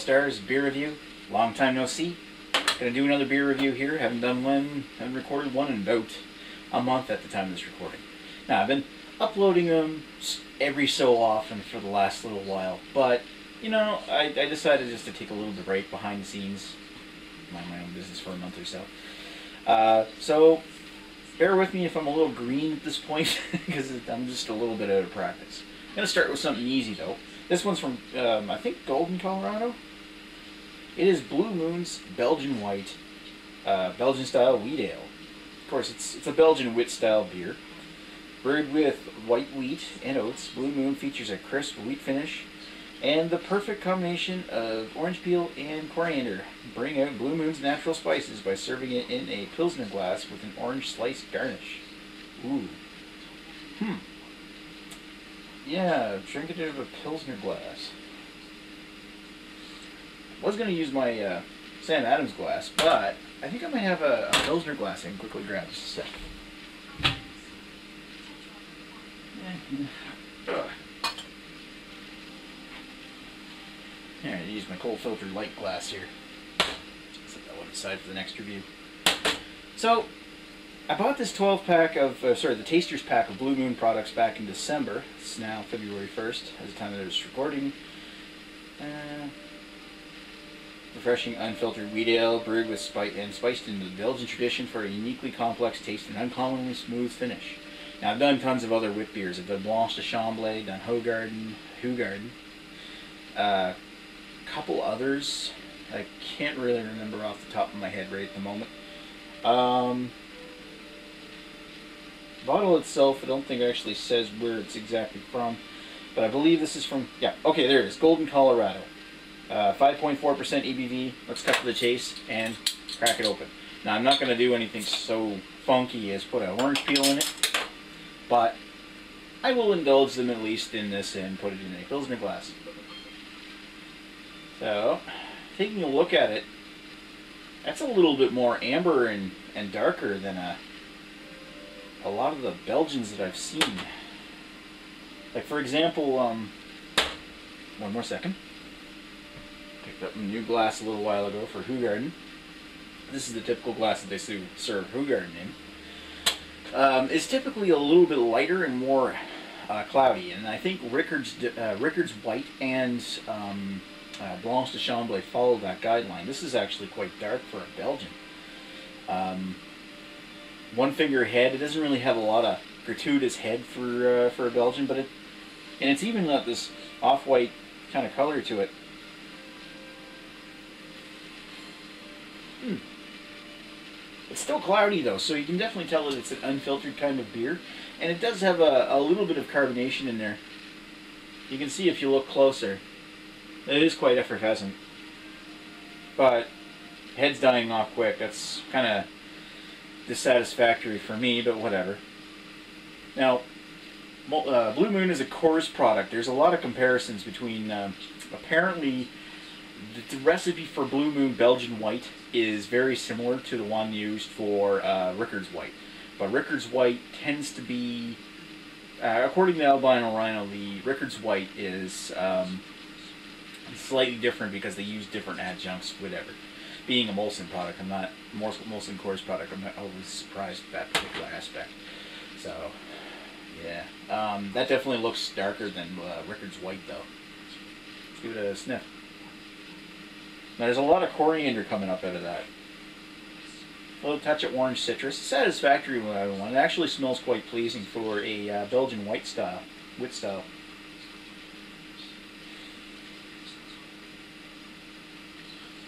Starr's beer review. Long time no see. Gonna do another beer review here. Haven't done one, haven't recorded one in about a month at the time of this recording. Now, I've been uploading them every so often for the last little while, but, you know, I decided just to take a little bit break behind the scenes, mind my own business for a month or so. So, bear with me if I'm a little green at this point, because I'm just a little bit out of practice. I'm going to start with something easy, though. This one's from, I think, Golden, Colorado. It is Blue Moon's Belgian White, Belgian-style wheat ale. Of course, it's a Belgian wit-style beer. Brewed with white wheat and oats, Blue Moon features a crisp wheat finish and the perfect combination of orange peel and coriander. Bring out Blue Moon's natural spices by serving it in a Pilsner glass with an orange slice garnish. Ooh. Yeah, drink it out of a Pilsner glass. I was going to use my Sam Adams glass, but I think I might have a Pilsner glass I can quickly grab just a sec. Here, I use my cold filtered light glass here. Set that one aside for the next review. So, I bought this 12-pack of, the Taster's Pack of Blue Moon products back in December. It's now February 1st, at the time that I was recording. Refreshing unfiltered wheat ale, brewed with spiced in the Belgian tradition for a uniquely complex taste and uncommonly smooth finish. Now, I've done tons of other wit beers. I've done Blanche de Chamblay, done Hoegaarden, a couple others. I can't really remember off the top of my head right at the moment. Bottle itself, I don't think it actually says where it's exactly from, but I believe this is from, yeah, okay, there it is, Golden, Colorado. 5.4% ABV. Let's cut to the chase and crack it open. Now, I'm not going to do anything so funky as put an orange peel in it, but I will indulge them at least in this and put it in a Pilsner glass. So, taking a look at it, that's a little bit more amber and darker than a lot of the Belgians that I've seen. Like, for example, one more second. Picked up a new glass a little while ago for Hoegaarden. This is the typical glass that they serve Hoegaarden in. It's typically a little bit lighter and more cloudy, and I think Rickard's White and Blanche de Chamblay follow that guideline. This is actually quite dark for a Belgian. One finger head. It doesn't really have a lot of gratuitous head for a Belgian, but it's even got this off-white kind of color to it. It's still cloudy though, so you can definitely tell that it's an unfiltered kind of beer, and it does have a little bit of carbonation in there. You can see if you look closer. It is quite effervescent, but head's dying off quick. That's kind of dissatisfactory for me, but whatever. Now, Blue Moon is a Coors product. There's a lot of comparisons between, apparently, the recipe for Blue Moon Belgian White is very similar to the one used for Rickard's White. But Rickard's White tends to be, according to Albino Rhino, the Rickard's White is slightly different because they use different adjuncts, whatever. Being a Molson product, Molson Coors product, I'm not always surprised with that particular aspect. So, yeah. That definitely looks darker than Rickard's White, though. Let's give it a sniff. Now, there's a lot of coriander coming up out of that. A little touch of orange citrus. Satisfactory one. It actually smells quite pleasing for a Belgian wit style.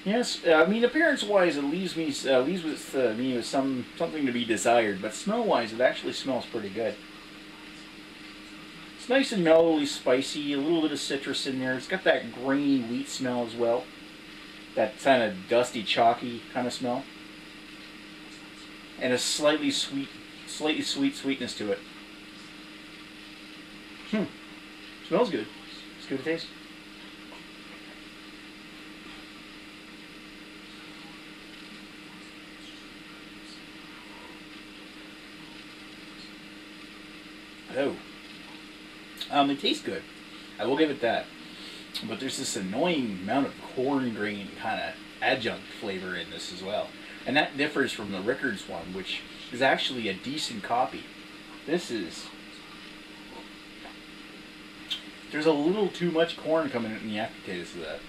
Yes, I mean, appearance-wise, it leaves with me with something to be desired. But smell-wise, it actually smells pretty good. It's nice and mellowly spicy. A little bit of citrus in there. It's got that grainy wheat smell as well. That kind of dusty, chalky kind of smell. And a slightly sweet sweetness to it. Smells good. It's good to taste. Oh. It tastes good. I will give it that. but there's this annoying amount of corn grain kind of adjunct flavor in this as well. And that differs from the Rickards one, which is actually a decent copy. This is... There's a little too much corn coming in the aftertaste of that.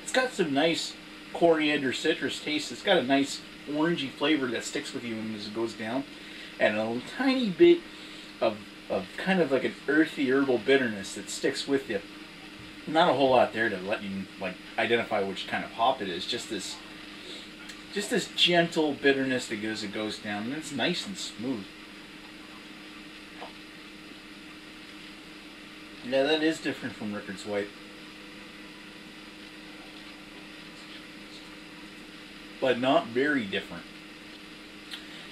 It's got some nice coriander citrus taste. It's got a nice orangey flavor that sticks with you as it goes down. And a tiny bit of kind of like an earthy herbal bitterness that sticks with you. Not a whole lot there to let you like identify which kind of hop it is. Just this gentle bitterness that as it goes down, and it's nice and smooth. Yeah, that is different from Rickards White, but not very different.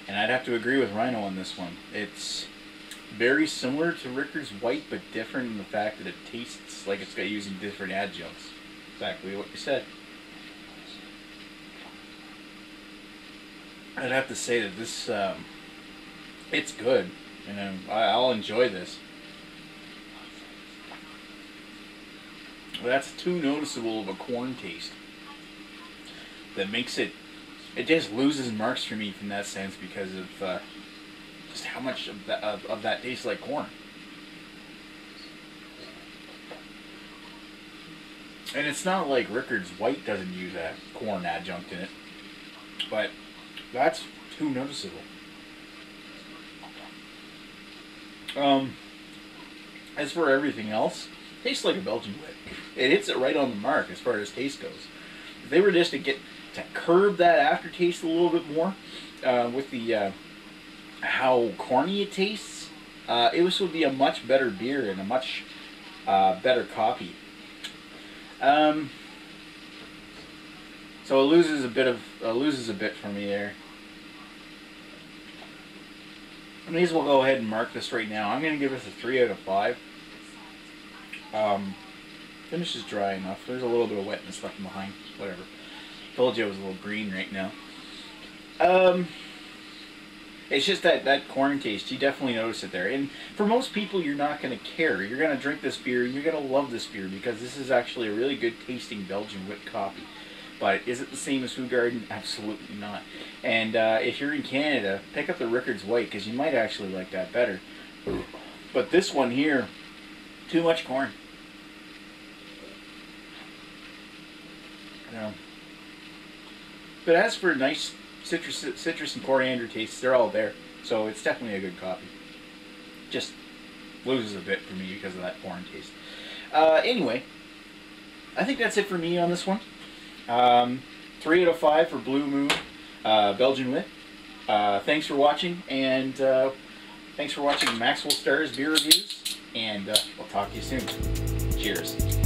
And I'd have to agree with Rhino on this one. It's very similar to Rickards White, but different in the fact that it tastes like it's got using different adjuncts. Exactly what you said. I'd have to say that this, it's good. You know, I'll enjoy this. But that's too noticeable of a corn taste. That makes it just loses marks for me from that sense because of just how much of that tastes like corn. And it's not like Rickards White doesn't use a corn adjunct in it, but that's too noticeable. As for everything else, it tastes like a Belgian wit. It hits it right on the mark as far as taste goes. If they were just to curb that aftertaste a little bit more with the how corny it tastes, it would be a much better beer and a much better copy. So it loses a bit for me there. I may as well go ahead and mark this right now. I'm going to give this a 3 out of 5. Finish is dry enough. There's a little bit of wetness left behind. Whatever. Told you it was a little green right now. It's just that corn taste. You definitely notice it there. And for most people, you're not going to care. You're going to drink this beer. You're going to love this beer because this is actually a really good tasting Belgian wit copy. But is it the same as Hoegaarden? Absolutely not. And if you're in Canada, pick up the Rickards White because you might actually like that better. But this one here, too much corn. You know. But as for nice citrus and coriander tastes, they're all there. So it's definitely a good copy. Just loses a bit for me because of that corn taste. Anyway, I think that's it for me on this one. 3 out of 5 for Blue Moon Belgian Wit. Thanks for watching, and thanks for watching Maxwell Starr's beer reviews, and we'll talk to you soon. Cheers.